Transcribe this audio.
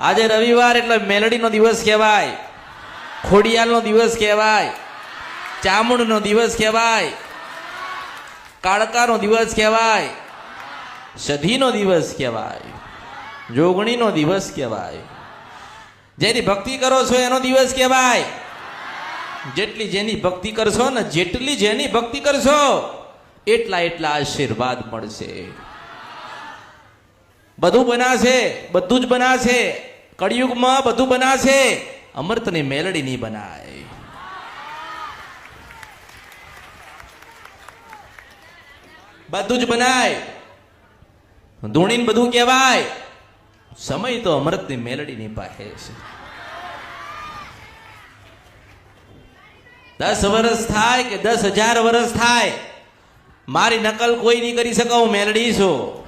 આજે રવિવાર એટલે મેલડીનો દિવસ કહેવાય, ખોડિયાલનો દિવસ કહેવાય, ચામુંડનો દિવસ કહેવાય, કાળકાનો દિવસ કહેવાય, સધીનો દિવસ કહેવાય, જોગણીનો દિવસ કહેવાય. જેની ભક્તિ કરો છો એનો દિવસ કહેવાય. જેટલી જેની ભક્તિ કરશો ને, જેટલી જેની ભક્તિ કરશો એટલા એટલા આશીર્વાદ મળશે. બધું બનાશે, બધું જ બનાશે. કળિયુગમાં બધું બનાશે, અમૃતની મેલડી નહીં બનાય. બધું જ બનાય, ધૂણીને બધું કહેવાય. સમય તો અમૃતની મેલડીની પાસે છે. 10 વર્ષ થાય કે 10,000 વર્ષ થાય, મારી નકલ કોઈ નહીં કરી શકે. હું મેલડી છું.